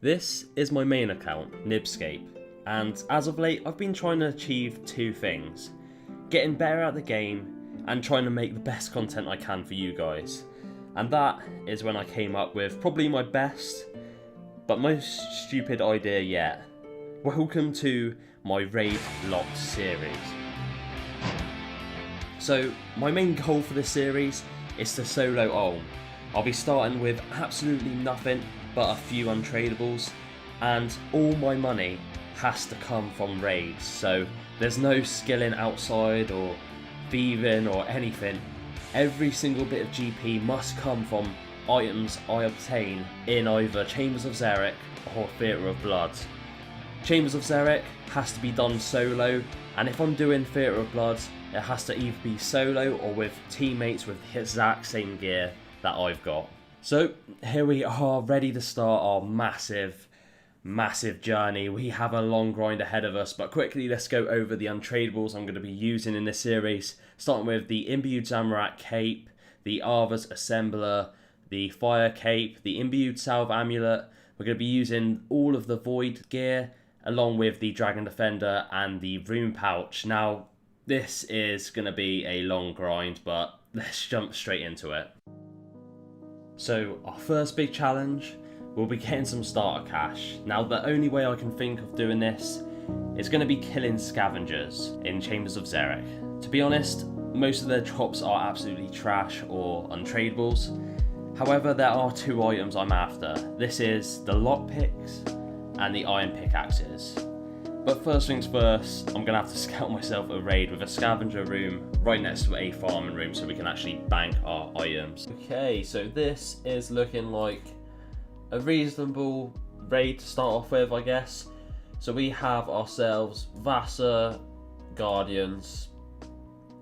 This is my main account, Nibzscape, and as of late I've been trying to achieve two things: getting better at the game and trying to make the best content I can for you guys. And that is when I came up with probably my best but most stupid idea yet. Welcome to my Raid Locked series. So my main goal for this series is to solo Olm. I'll be starting with absolutely nothing but a few untradables, and all my money has to come from raids, so there's no skilling outside or thieving or anything. Every single bit of GP must come from items I obtain in either Chambers of Xeric or Theatre of Blood. Chambers of Xeric has to be done solo, and if I'm doing Theatre of Blood, it has to either be solo or with teammates with the exact same gear that I've got. So here we are, ready to start our massive journey. We have a long grind ahead of us, but quickly let's go over the untradables I'm going to be using in this series, starting with the imbued Zamorak cape, the Arthur's assembler, the fire cape, the imbued salve amulet. We're going to be using all of the void gear along with the dragon defender and the rune pouch. Now this is going to be a long grind, but let's jump straight into it. So our first big challenge will be getting some starter cash. Now the only way I can think of doing this is going to be killing Scavengers in Chambers of Xeric. To be honest, most of their drops are absolutely trash or untradables. However, there are two items I'm after. This is the lockpicks and the iron pickaxes. But first things first, I'm going to have to scout myself a raid with a scavenger room right next to a farming room so we can actually bank our items. Okay, so this is looking like a reasonable raid to start off with, I guess. So we have ourselves Vassar, Guardians,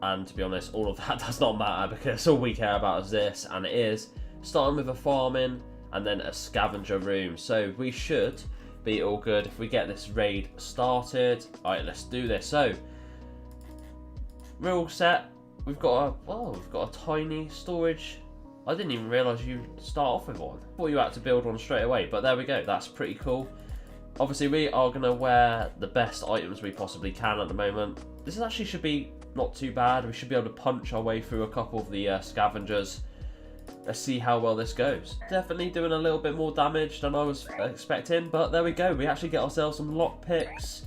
and to be honest, all of that does not matter because all we care about is this, and it is starting with a farming and then a scavenger room. So we should be all good if we get this raid started. Alright, let's do this. So we're all set. We've got a tiny storage. I didn't even realise you start off with one. I thought you had to build one straight away, but there we go. That's pretty cool. Obviously we are going to wear the best items we possibly can at the moment. This actually should be not too bad. We should be able to punch our way through a couple of the scavengers. Let's see how well this goes. Definitely doing a little bit more damage than I was expecting, but there we go. We actually get ourselves some lockpicks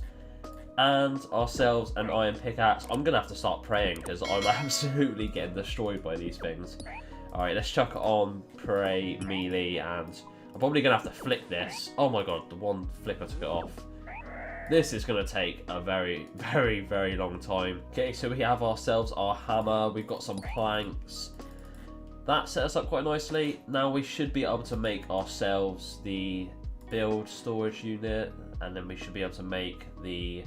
and ourselves an iron pickaxe. I'm gonna have to start praying because I'm absolutely getting destroyed by these things. Alright, let's chuck it on pray melee, and I'm probably gonna have to flick this. Oh my god, the one flicker took it off. This is gonna take a very long time. Okay, so we have ourselves our hammer, we've got some planks. That set us up quite nicely. Now we should be able to make ourselves the build storage unit, and then we should be able to make the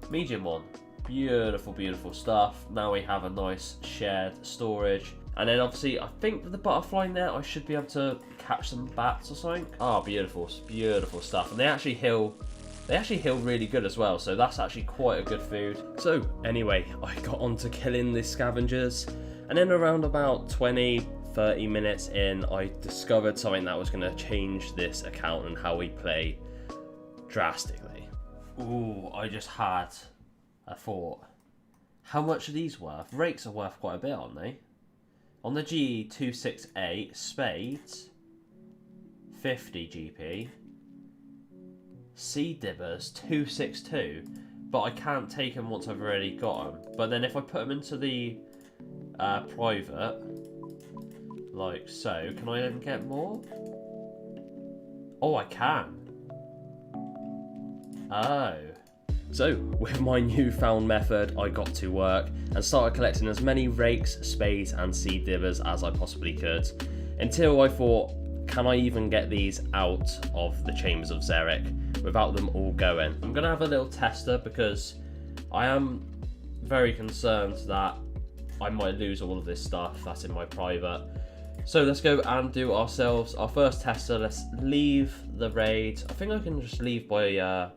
medium one. Beautiful stuff. Now we have a nice shared storage. And then obviously, I think with the butterfly net, I should be able to catch some bats or something. Oh, beautiful stuff. And they actually heal really good as well, so that's actually quite a good food. So anyway, I got on to killing the scavengers, and then around about 20-30 minutes in, I discovered something that was going to change this account and how we play drastically. Ooh, I just had a thought. How much are these worth? Rakes are worth quite a bit, aren't they? On the G268, spades, 50 GP. Seed dibbers, 262. But I can't take them once I've already got them. But then if I put them into the private, like so, can I even get more? Oh, I can. Oh. So, with my newfound method, I got to work and started collecting as many rakes, spades and seed dibbers as I possibly could, until I thought, can I even get these out of the Chambers of Xeric without them all going? I'm going to have a little tester because I am very concerned that I might lose all of this stuff that's in my private. So let's go and do ourselves our first tester. Let's leave the raid. I think I can just leave by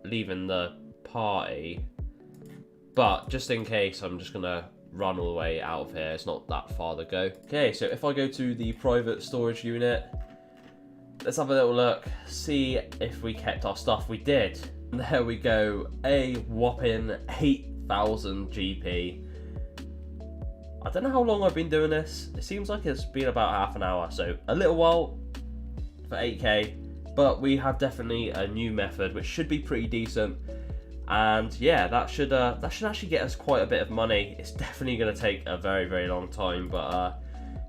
leaving the party, but just in case, I'm just gonna run all the way out of here. It's not that far to go. Okay, so if I go to the private storage unit, let's have a little look, see if we kept our stuff. We did. And there we go, a whopping 8,000 GP. I don't know how long I've been doing this. It seems like it's been about half an hour, so a little while for 8k. But we have definitely a new method which should be pretty decent. And yeah, that should actually get us quite a bit of money. It's definitely going to take a very, very long time, but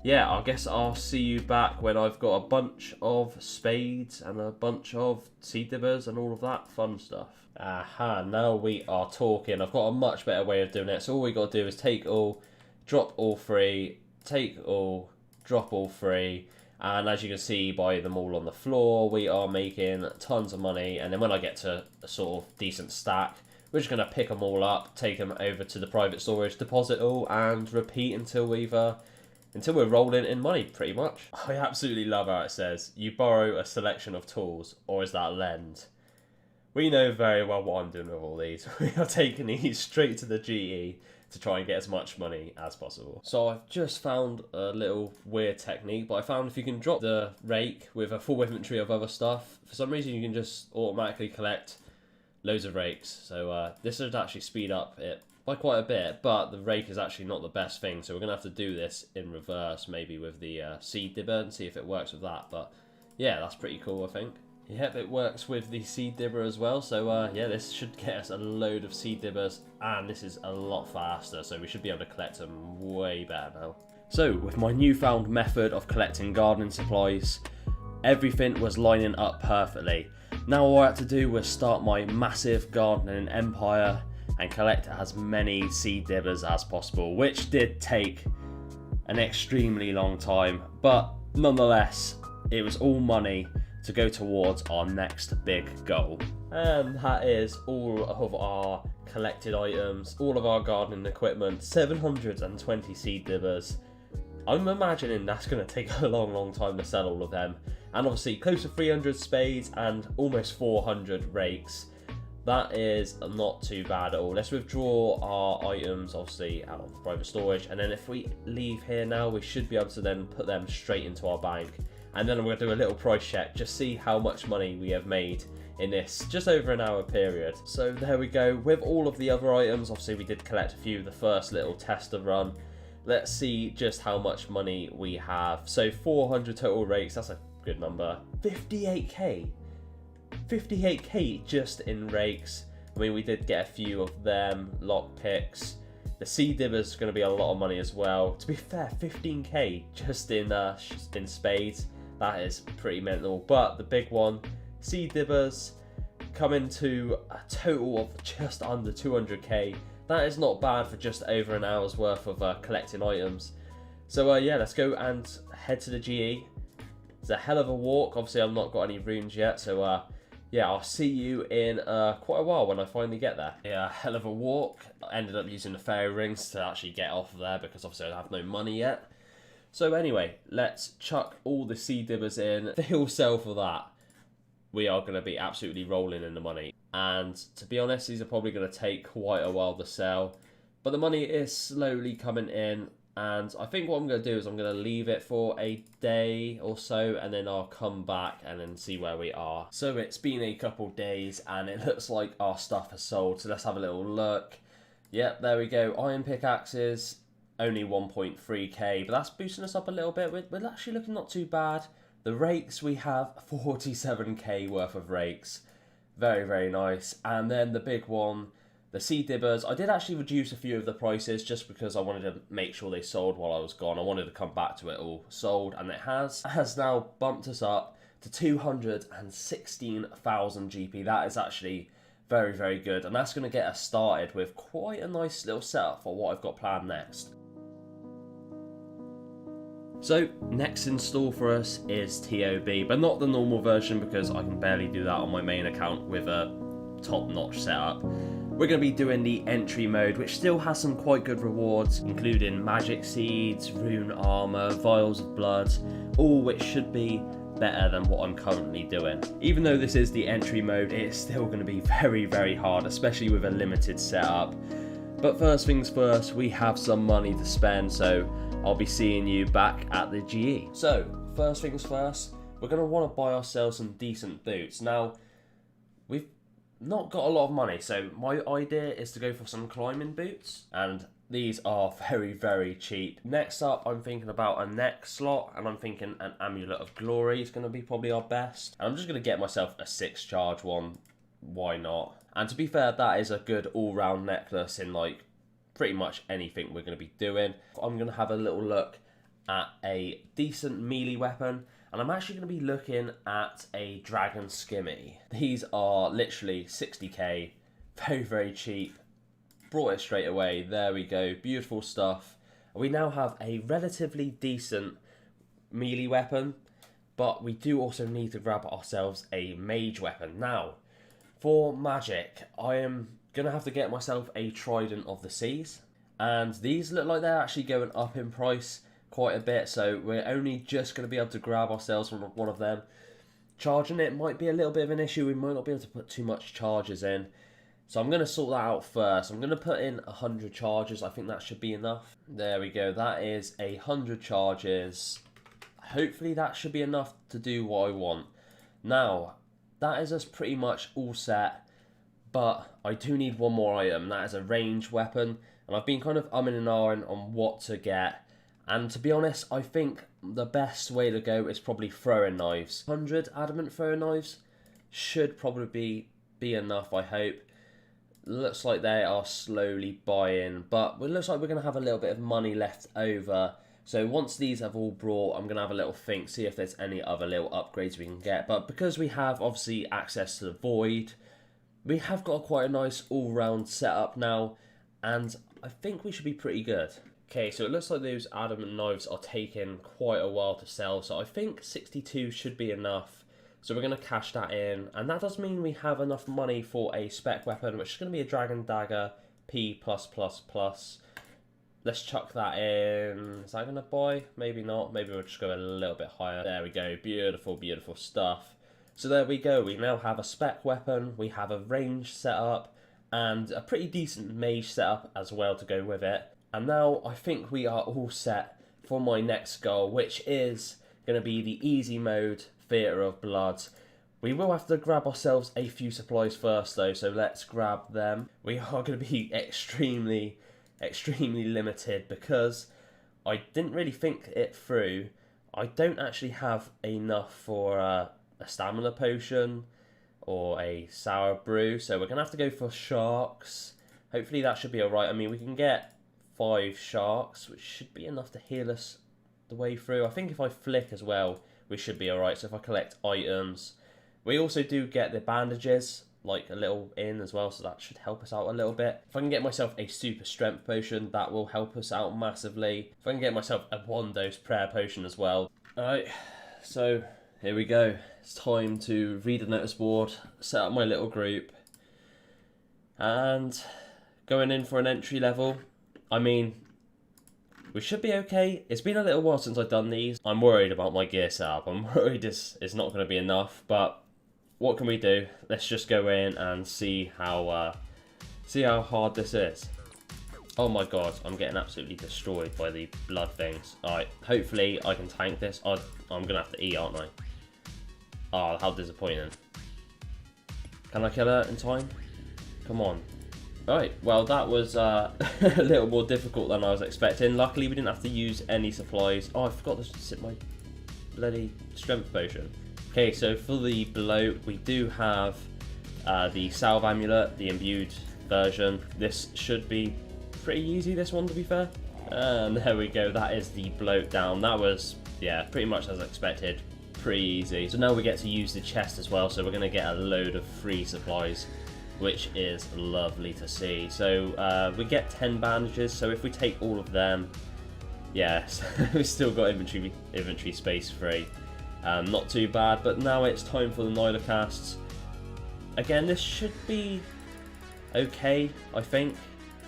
yeah, I guess I'll see you back when I've got a bunch of spades and a bunch of seed dibbers and all of that fun stuff. Aha, now we are talking. I've got a much better way of doing it. So all we got to do is take all, drop all three, take all, drop all three. And as you can see by them all on the floor, we are making tons of money. And then when I get to a sort of decent stack, we're just going to pick them all up, take them over to the private storage, deposit all, and repeat until we're rolling in money, pretty much. I absolutely love how it says, you borrow a selection of tools, or is that lend? We know very well what I'm doing with all these. We are taking these straight to the GE to try and get as much money as possible. So I've just found a little weird technique, but I found if you can drop the rake with a full inventory of other stuff, for some reason you can just automatically collect loads of rakes. So this would actually speed up it by quite a bit, but the rake is actually not the best thing, so we're gonna have to do this in reverse, maybe with the seed dibber, and see if it works with that. But yeah, that's pretty cool, I think. Yep, it works with the seed dibber as well, so yeah, this should get us a load of seed dibbers, and this is a lot faster, so we should be able to collect them way better now. So with my newfound method of collecting gardening supplies, everything was lining up perfectly. Now all I had to do was start my massive gardening empire and collect as many seed dibbers as possible, which did take an extremely long time, but nonetheless, it was all money to go towards our next big goal. And that is all of our collected items, all of our gardening equipment, 720 seed dibbers. I'm imagining that's going to take a long time to sell all of them. And obviously close to 300 spades and almost 400 rakes. That is not too bad at all. Let's withdraw our items obviously out of private storage, and then if we leave here now, we should be able to then put them straight into our bank. And then I'm going to do a little price check, just see how much money we have made in this just over an hour period. So there we go. With all of the other items, obviously we did collect a few the first little tester run. Let's see just how much money we have. So 400 total rakes, that's a good number. 58k. 58k just in rakes. I mean, we did get a few of them, lock picks. The seed dibbers is going to be a lot of money as well. To be fair, 15k just in spades. That is pretty mental. But the big one, seed dibbers, coming to a total of just under 200k. That is not bad for just over an hour's worth of collecting items. So yeah, let's go and head to the GE. It's a hell of a walk. Obviously, I've not got any runes yet, so yeah, I'll see you in quite a while when I finally get there. Yeah, hell of a walk. I ended up using the fairy rings to actually get off of there because obviously I have no money yet. So anyway, let's chuck all the seed dibbers in. They all sell for that. We are going to be absolutely rolling in the money. And to be honest, these are probably going to take quite a while to sell. But the money is slowly coming in. And I think what I'm going to do is I'm going to leave it for a day or so, and then I'll come back and then see where we are. So it's been a couple days and it looks like our stuff has sold. So let's have a little look. Yep, there we go. Iron pickaxes, only 1.3k, but that's boosting us up a little bit. We're actually looking not too bad. The rakes, we have 47k worth of rakes. Very, very nice. And then the big one, the seed dibbers, I did actually reduce a few of the prices just because I wanted to make sure they sold while I was gone. I wanted to come back to it all sold, and it has now bumped us up to 216,000 GP. That is actually very, very good, and that's going to get us started with quite a nice little setup for what I've got planned next. So next in store for us is TOB, but not the normal version because I can barely do that on my main account with a top-notch setup. We're going to be doing the entry mode, which still has some quite good rewards, including magic seeds, rune armor, vials of blood, all which should be better than what I'm currently doing. Even though this is the entry mode, it's still going to be very, very hard, especially with a limited setup. But first things first, we have some money to spend, so I'll be seeing you back at the GE. So, first things first, we're going to want to buy ourselves some decent boots. Now, we've not got a lot of money, so my idea is to go for some climbing boots, and these are very, very cheap. Next up, I'm thinking about a neck slot, and I'm thinking an Amulet of Glory is going to be probably our best. And I'm just going to get myself a 6 charge one, why not? And to be fair, that is a good all-round necklace in like pretty much anything we're going to be doing. I'm going to have a little look at a decent melee weapon, and I'm actually going to be looking at a Dragon Skimmy. These are literally 60k, very, very cheap. Brought it straight away, there we go, beautiful stuff. We now have a relatively decent melee weapon, but we do also need to grab ourselves a mage weapon. Now, for magic, I am going to have to get myself a Trident of the Seas, and these look like they're actually going up in price quite a bit, so we're only just going to be able to grab ourselves from one of them. Charging it might be a little bit of an issue, we might not be able to put too much charges in, so I'm going to sort that out first. I'm going to put in 100 charges, I think that should be enough. There we go, that is 100 charges. Hopefully that should be enough to do what I want. Now, that is us pretty much all set, but I do need one more item. That is a ranged weapon, and I've been kind of umming and ahhing on what to get. And to be honest, I think the best way to go is probably throwing knives. 100 adamant throwing knives should probably be enough, I hope. Looks like they are slowly buying, but it looks like we're going to have a little bit of money left over. So once these have all brought, I'm going to have a little think, see if there's any other little upgrades we can get. But because we have obviously access to the Void, we have got quite a nice all-round setup now, and I think we should be pretty good. Okay, so it looks like those adamant knives are taking quite a while to sell, so I think 62 should be enough. So we're going to cash that in, and that does mean we have enough money for a spec weapon, which is going to be a Dragon Dagger P+++. Let's chuck that in. Is that going to buy? Maybe not. Maybe we'll just go a little bit higher. There we go. Beautiful, beautiful stuff. So there we go. We now have a spec weapon. We have a range setup and a pretty decent mage setup as well to go with it. And now I think we are all set for my next goal, which is going to be the easy mode, Theatre of Blood. We will have to grab ourselves a few supplies first though, so let's grab them. We are going to be extremely limited because I didn't really think it through. I don't actually have enough for a stamina potion or a sour brew, so we're going to have to go for sharks. Hopefully that should be alright. I mean, we can get 5 sharks, which should be enough to heal us the way through. I think if I flick as well, we should be alright. So if I collect items, we also do get the bandages, like a little in as well, so that should help us out a little bit. If I can get myself a super strength potion, that will help us out massively. If I can get myself a 1-dose prayer potion as well. Alright, so here we go. It's time to read the notice board, set up my little group, and going in for an entry level. I mean, we should be okay. It's been a little while since I've done these. I'm worried about my gear setup. I'm worried it's not going to be enough, but what can we do? Let's just go in and see how hard this is. Oh my god, I'm getting absolutely destroyed by the blood things. Alright, hopefully I can tank this. I'm going to have to eat, aren't I? Oh, how disappointing. Can I kill her in time? Come on. Alright, well that was a little more difficult than I was expecting. Luckily we didn't have to use any supplies. Oh, I forgot to sip my bloody strength potion. Okay, so for the bloat, we do have the Salve Amulet, the imbued version. This should be pretty easy, this one, to be fair. And there we go, that is the bloat down. That was, yeah, pretty much as expected. Pretty easy. So now we get to use the chest as well, so we're going to get a load of free supplies, which is lovely to see. So we get 10 bandages, so if we take all of them, yes, we've still got inventory space free. Not too bad, but now it's time for the Nyla casts. Again, this should be okay, I think.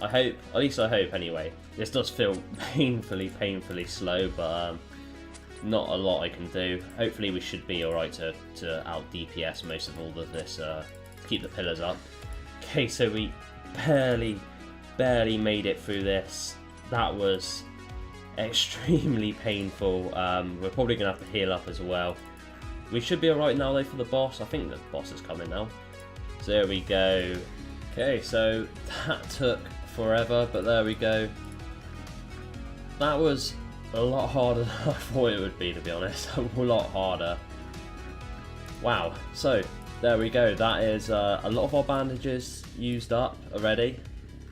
I hope, at least I hope anyway. This does feel painfully slow, but not a lot I can do. Hopefully we should be alright to out DPS most of all of this, keep the pillars up. Okay, so we barely made it through this. That was extremely painful. We're probably going to have to heal up as well. We should be alright now though for the boss. I think the boss is coming now. So there we go. Okay, so that took forever, but there we go. That was a lot harder than I thought it would be, to be honest. A lot harder. Wow. So there we go. That is a lot of our bandages used up already,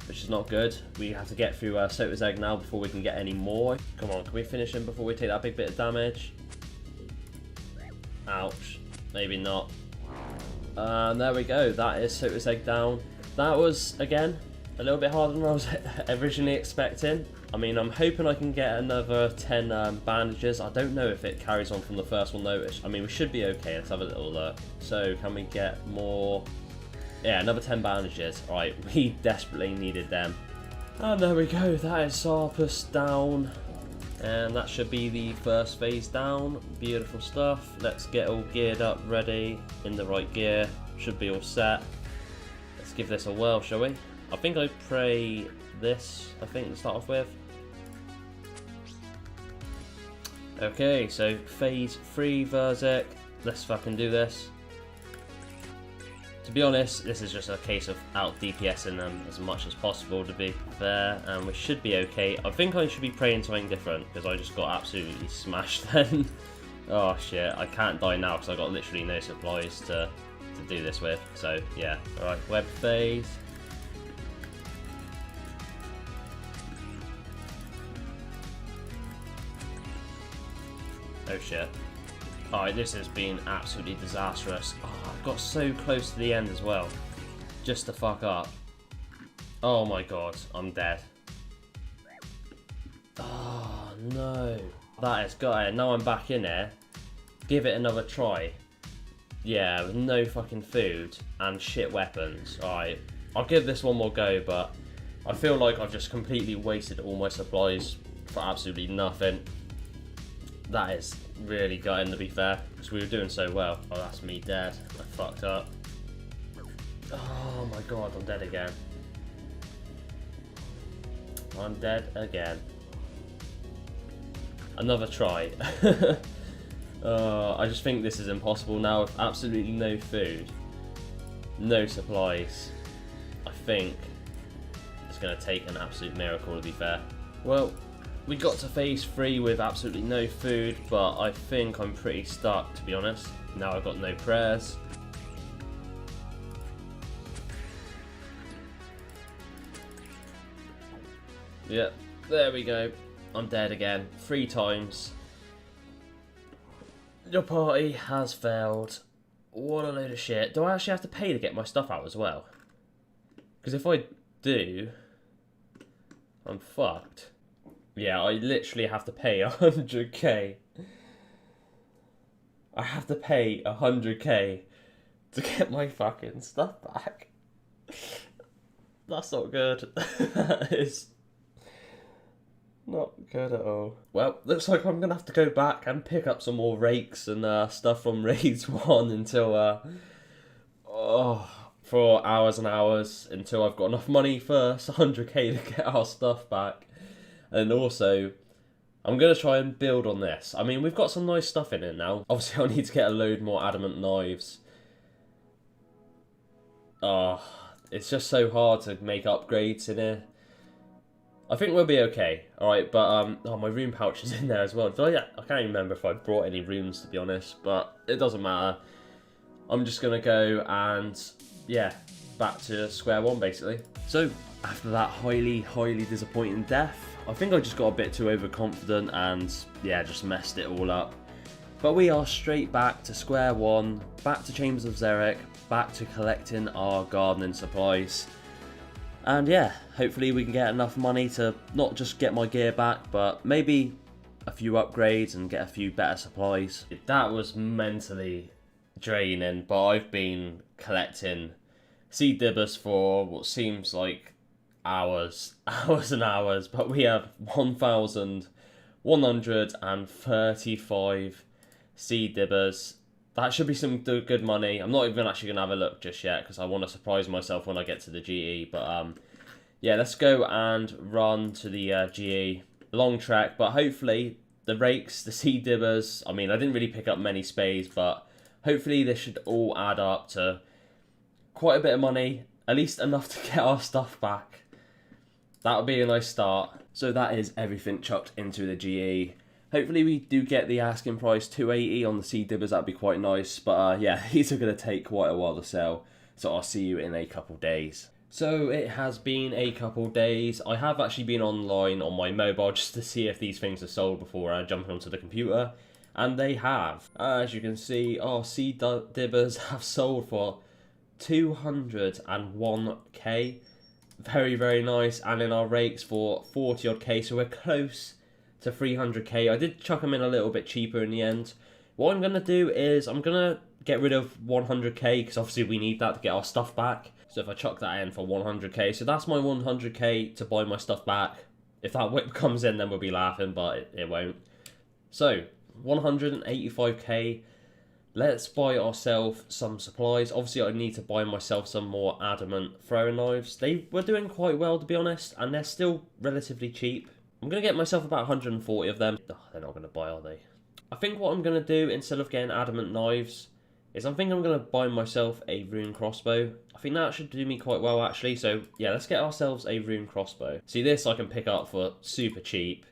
which is not good. We have to get through Sota's egg now before we can get any more. Come on, can we finish him before we take that big bit of damage? Ouch. Maybe not. There we go. That is Sota's egg down. That was, again, a little bit harder than I was originally expecting. I mean, I'm hoping I can get another 10 bandages. I don't know if it carries on from the first one though. I mean, we should be okay. Let's have a little look. So, can we get more? Yeah, another 10 bandages. Right, we desperately needed them. And there we go. That is Sarpus down. And that should be the first phase down. Beautiful stuff. Let's get all geared up, ready, in the right gear. Should be all set. Let's give this a whirl, shall we? I think I pray this, to start off with. Okay, so phase 3 Verzic. Let's fucking do this. To be honest, this is just a case of out DPSing them as much as possible, to be fair, and we should be okay. I think I should be praying something different, because I just got absolutely smashed then. Oh shit, I can't die now because I got literally no supplies to do this with, so yeah. Alright, web phase. Oh shit. Alright, this has been absolutely disastrous. Oh, I've got so close to the end as well. Just to fuck up. Oh my god, I'm dead. Oh no. That is gutted. Now I'm back in there. Give it another try. Yeah, with no fucking food and shit weapons. Alright, I'll give this one more go, but I feel like I've just completely wasted all my supplies for absolutely nothing. That is really gutting, to be fair, because we were doing so well. Oh, that's me dead. I fucked up. Oh my god, I'm dead again. I'm dead again. Another try. I just think this is impossible now with absolutely no food, no supplies. I think it's going to take an absolute miracle, to be fair. Well, we got to phase 3 with absolutely no food, but I think I'm pretty stuck, to be honest. Now I've got no prayers. Yep, there we go. I'm dead again. 3 times. Your party has failed. What a load of shit. Do I actually have to pay to get my stuff out as well? Because if I do, I'm fucked. Yeah, I literally have to pay 100k. I have to pay 100k to get my fucking stuff back. That's not good. That is not good at all. Well, looks like I'm gonna have to go back and pick up some more rakes and stuff from Raids 1 until for hours and hours until I've got enough money first, 100k to get our stuff back. And also, I'm going to try and build on this. I mean, we've got some nice stuff in it now. Obviously, I'll need to get a load more adamant knives. Oh, it's just so hard to make upgrades in here. I think we'll be okay. Alright, but, oh, my rune pouch is in there as well. I can't even remember if I brought any runes, to be honest. But it doesn't matter. I'm just going to go and, yeah, back to square one, basically. So, after that highly, highly disappointing death, I think I just got a bit too overconfident and, yeah, just messed it all up. But we are straight back to square one, back to Chambers of Xeric, back to collecting our gardening supplies. And yeah, hopefully we can get enough money to not just get my gear back, but maybe a few upgrades and get a few better supplies. That was mentally draining, but I've been collecting seed dibbers for what seems like hours and hours, but we have 1,135 seed dibbers. That should be some good money. I'm not even actually gonna have a look just yet because I want to surprise myself when I get to the GE. But yeah, let's go and run to the GE. Long trek, but hopefully the rakes, the seed dibbers. I mean, I didn't really pick up many spades, but hopefully this should all add up to quite a bit of money, at least enough to get our stuff back. That would be a nice start. So that is everything chucked into the GE. Hopefully we do get the asking price 280 on the seed dibbers, that'd be quite nice. But yeah, these are going to take quite a while to sell, so I'll see you in a couple days. So it has been a couple days. I have actually been online on my mobile just to see if these things are sold before jumping onto the computer, and they have. As you can see, our seed dibbers have sold for 201k. Very, very nice. And in our rakes for 40 odd k, so we're close to 300k. I did chuck them in a little bit cheaper in the end. What I'm going to do is I'm going to get rid of 100k, because obviously we need that to get our stuff back. So if I chuck that in for 100k, so that's my 100k to buy my stuff back. If that whip comes in, then we'll be laughing, but it won't. So 185k. Let's buy ourselves some supplies. Obviously, I need to buy myself some more adamant throwing knives. They were doing quite well, to be honest, and they're still relatively cheap. I'm going to get myself about 140 of them. Oh, they're not going to buy, are they? I think what I'm going to do, instead of getting adamant knives, is I'm going to buy myself a rune crossbow. I think that should do me quite well, actually. So, yeah, let's get ourselves a rune crossbow. See, this I can pick up for super cheap.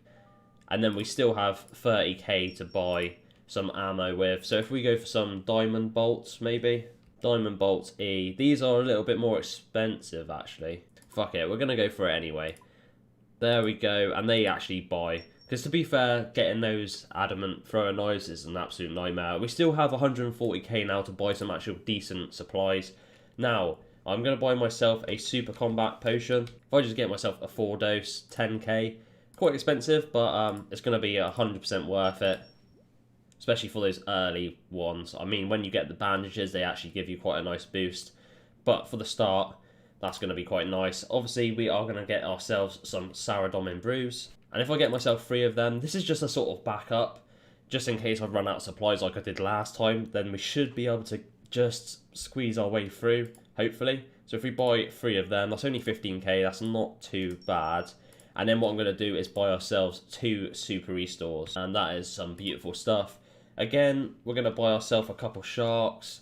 And then we still have 30k to buy some ammo with. So if we go for some diamond bolts, maybe. Diamond bolts E. These are a little bit more expensive, actually. Fuck it, we're going to go for it anyway. There we go, and they actually buy. Because to be fair, getting those adamant thrower knives is an absolute nightmare. We still have 140k now to buy some actual decent supplies. Now, I'm going to buy myself a super combat potion. If I just get myself a 4-dose, 10k. Quite expensive, but it's going to be 100% worth it. Especially for those early ones. I mean, when you get the bandages, they actually give you quite a nice boost. But for the start, that's going to be quite nice. Obviously, we are going to get ourselves some Saradomin brews. And if I get myself 3 of them, this is just a sort of backup. Just in case I run out of supplies like I did last time, then we should be able to just squeeze our way through, hopefully. So if we buy 3 of them, that's only 15k, that's not too bad. And then what I'm going to do is buy ourselves 2 super restores. And that is some beautiful stuff. Again, we're going to buy ourselves a couple sharks.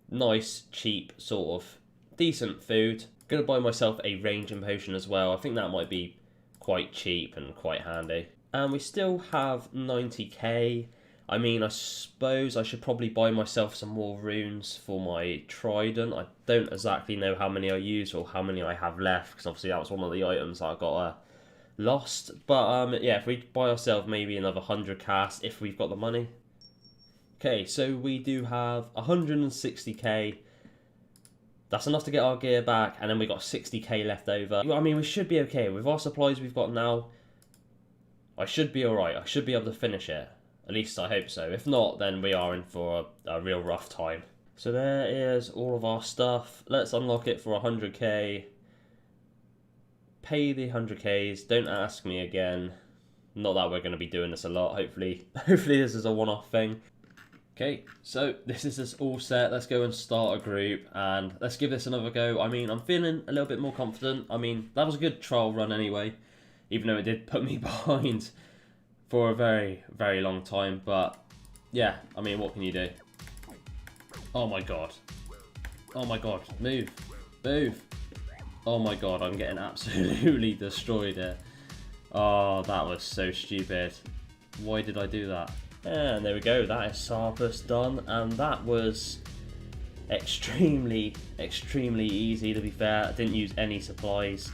Nice, cheap, sort of decent food. Going to buy myself a ranging potion as well. I think that might be quite cheap and quite handy. And we still have 90k. I mean, I suppose I should probably buy myself some more runes for my trident. I don't exactly know how many I use or how many I have left, because obviously that was one of the items that I got lost. But yeah, if we buy ourselves maybe another 100 casts if we've got the money. Okay, so we do have 160k. That's enough to get our gear back, and then we got 60k left over. I mean, we should be okay. With our supplies we've got now, I should be alright. I should be able to finish it. At least I hope so. If not, then we are in for a real rough time. So there is all of our stuff. Let's unlock it for 100k. Pay the 100k's. Don't ask me again. Not that we're going to be doing this a lot. Hopefully this is a one-off thing. Okay, so this is us all set. Let's go and start a group and let's give this another go. I mean, I'm feeling a little bit more confident. I mean, that was a good trial run anyway, even though it did put me behind for a very, very long time. But yeah, I mean, what can you do? Oh my god. Oh my god, move. Move. Oh my god, I'm getting absolutely destroyed here. Oh, that was so stupid. Why did I do that? And there we go, that is Sarpus done, and that was extremely easy, to be fair. I didn't use any supplies.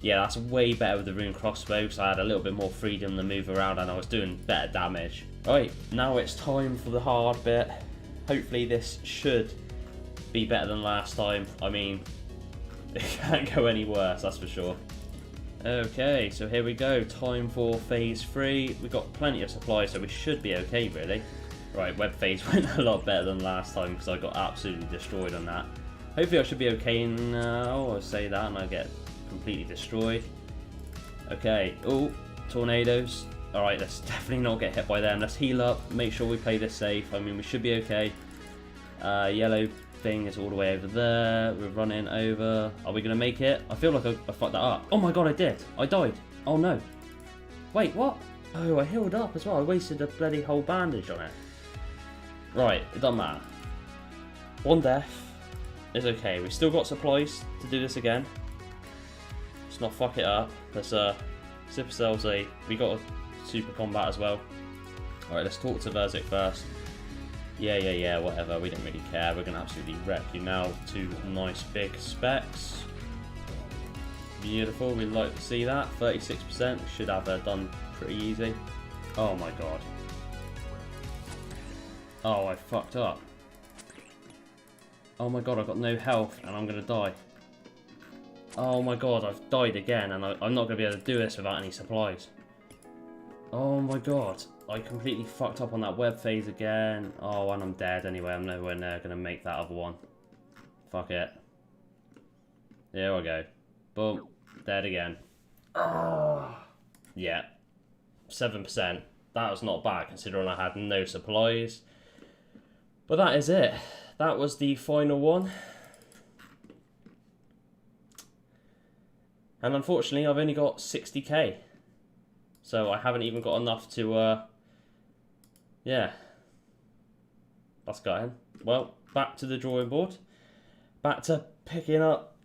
Yeah, that's way better with the rune crossbow, because I had a little bit more freedom to move around and I was doing better damage. Right, now it's time for the hard bit. Hopefully this should be better than last time. I mean, it can't go any worse, that's for sure. Okay, so here we go, time for phase 3. We've got plenty of supplies, so we should be okay, really. Right, web phase went a lot better than last time, because I got absolutely destroyed on that. Hopefully I should be okay now. I'll say that and I get completely destroyed. Okay, oh, tornadoes. Alright, let's definitely not get hit by them. Let's heal up, make sure we play this safe. I mean, we should be okay. Yellow thing is all the way over there. We're running over. Are we going to make it? I feel like I fucked that up. Oh my god, I did. I died. Oh no. Wait, what? Oh, I healed up as well. I wasted a bloody whole bandage on it. Right, it doesn't matter. One death is okay. We've still got supplies to do this again. Let's not fuck it up. Let's zip ourselves a... We got a super combat as well. Alright, let's talk to xeric first. Yeah, whatever. We don't really care. We're going to absolutely wreck you now. 2 nice big specs. Beautiful. We'd like to see that. 36%. Should have done pretty easy. Oh my god. Oh, I fucked up. Oh my god, I've got no health and I'm going to die. Oh my god, I've died again and I'm not going to be able to do this without any supplies. Oh my god, I completely fucked up on that web phase again. Oh, and I'm dead anyway. I'm nowhere near going to make that other one. Fuck it. Here I go. Boom. Dead again. Oh. Yeah. 7%. That was not bad considering I had no supplies. But that is it. That was the final one. And unfortunately, I've only got 60k. So I haven't even got enough to, yeah. That's gutting. Well, back to the drawing board. Back to picking up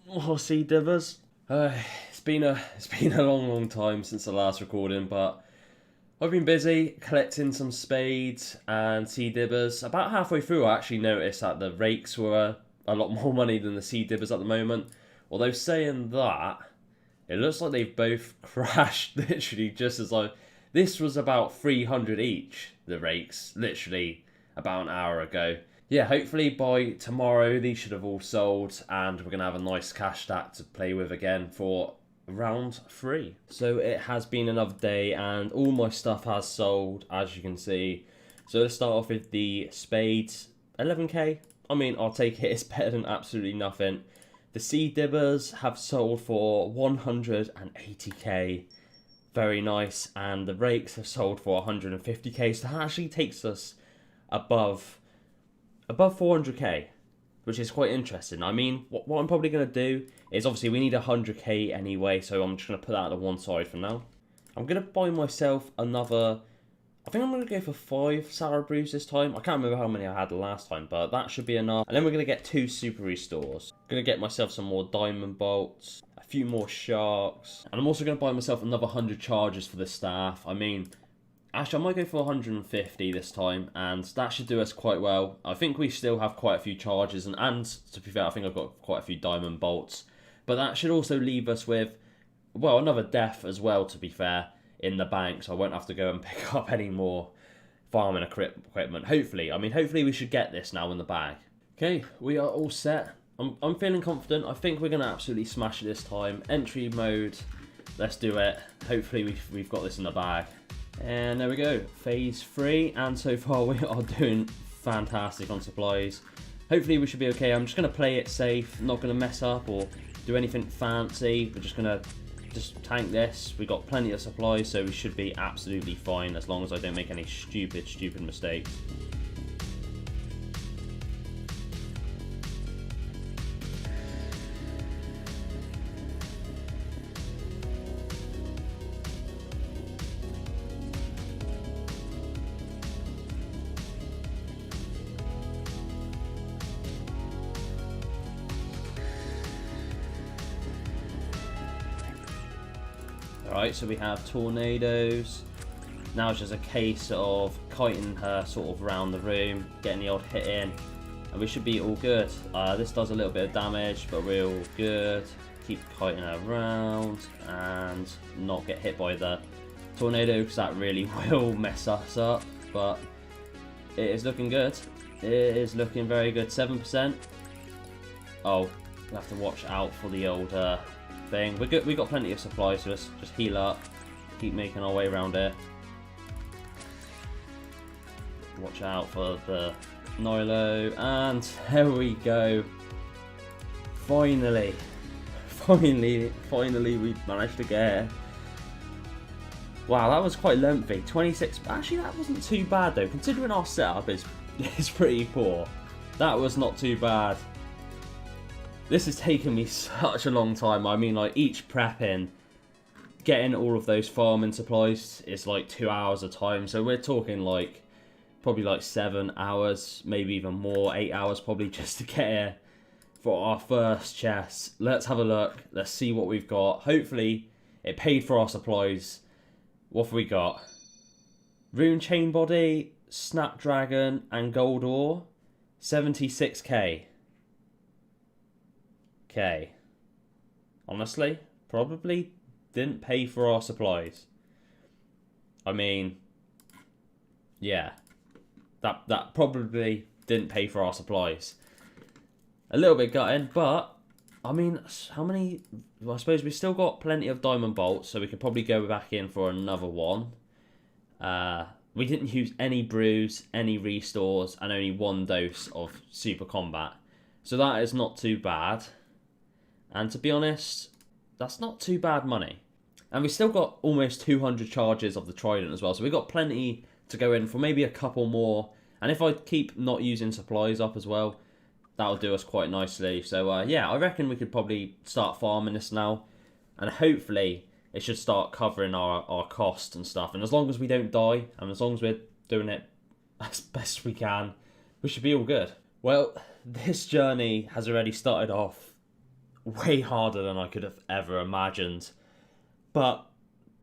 more sea divers. It's been a long time since the last recording, but I've been busy collecting some spades and sea dibbers. About halfway through, I actually noticed that the rakes were a lot more money than the sea dibbers at the moment. Although saying that, it looks like they've both crashed literally just as I... This was about 300 each, the rakes, literally about an hour ago. Yeah, hopefully by tomorrow these should have all sold and we're going to have a nice cash stack to play with again for round 3. So it has been another day and all my stuff has sold, as you can see. So let's start off with the spades. 11k. I mean, I'll take it. It's better than absolutely nothing. The sea dibbers have sold for 180k. Very nice. And the rakes have sold for 150k. So that actually takes us above 400k. Which is quite interesting. I mean, what I'm probably going to do is obviously we need 100k anyway, so I'm just going to put that to one side for now. I'm going to buy myself another... I think I'm going to go for 5 Sour Brews this time. I can't remember how many I had the last time, but that should be enough. And then we're going to get 2 Super Restores. I'm going to get myself some more Diamond Bolts, a few more Sharks. And I'm also going to buy myself another 100 Chargers for the staff. I mean... Actually, I might go for 150 this time, and that should do us quite well. I think we still have quite a few charges, and to be fair, I think I've got quite a few diamond bolts. But that should also leave us with, well, another death as well, to be fair, in the bank, so I won't have to go and pick up any more farming equipment. Hopefully. I mean, hopefully we should get this now in the bag. Okay, we are all set. I'm feeling confident. I think we're going to absolutely smash it this time. Entry mode. Let's do it. Hopefully we've got this in the bag. And there we go, phase 3, and so far we are doing fantastic on supplies. Hopefully we should be okay. I'm just going to play it safe, not going to mess up or do anything fancy. We're just going to tank this. We've got plenty of supplies, so we should be absolutely fine as long as I don't make any stupid mistakes. Alright, so we have tornadoes. Now it's just a case of kiting her sort of around the room, getting the odd hit in, and we should be all good. This does a little bit of damage, but we're all good. Keep kiting her around and not get hit by the tornado, because that really will mess us up. But it is looking good. It is looking very good. 7%. Oh, we'll have to watch out for the old... thing. We're good. We got plenty of supplies, so let's just heal up, keep making our way around here. Watch out for the Nilo, and there we go. Finally we managed to get it. Wow, that was quite lengthy. 26. Actually, that wasn't too bad though, considering our setup is pretty poor. That was not too bad. This has taken me such a long time. I mean, like, each prepping, getting all of those farming supplies is like 2 hours of time. So we're talking like probably like 7 hours, maybe even more, 8 hours probably, just to get here for our first chest. Let's have a look. Let's see what we've got. Hopefully it paid for our supplies. What have we got? Rune chain body, snapdragon, and gold ore. 76k. Okay. Honestly, probably didn't pay for our supplies. I mean, yeah. That probably didn't pay for our supplies. A little bit gutting, but I mean, how many? Well, I suppose we've still got plenty of diamond bolts, so we could probably go back in for another one. We didn't use any brews, any restores, and only 1 dose of super combat, so that is not too bad. And to be honest, that's not too bad money. And we still got almost 200 charges of the trident as well, so we've got plenty to go in for, maybe a couple more. And if I keep not using supplies up as well, that'll do us quite nicely. So yeah, I reckon we could probably start farming this now, and hopefully it should start covering our cost and stuff. And as long as we don't die, and as long as we're doing it as best we can, we should be all good. Well, this journey has already started off way harder than I could have ever imagined. But,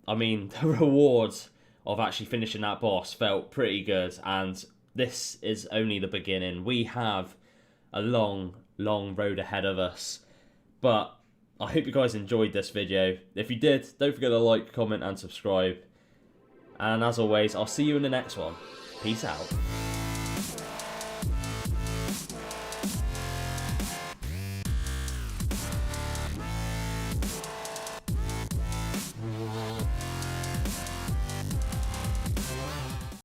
I mean, the rewards of actually finishing that boss felt pretty good, and this is only the beginning. We have a long, long road ahead of us, but I hope you guys enjoyed this video. If you did, don't forget to like, comment, and subscribe. And as always, I'll see you in the next one. Peace out.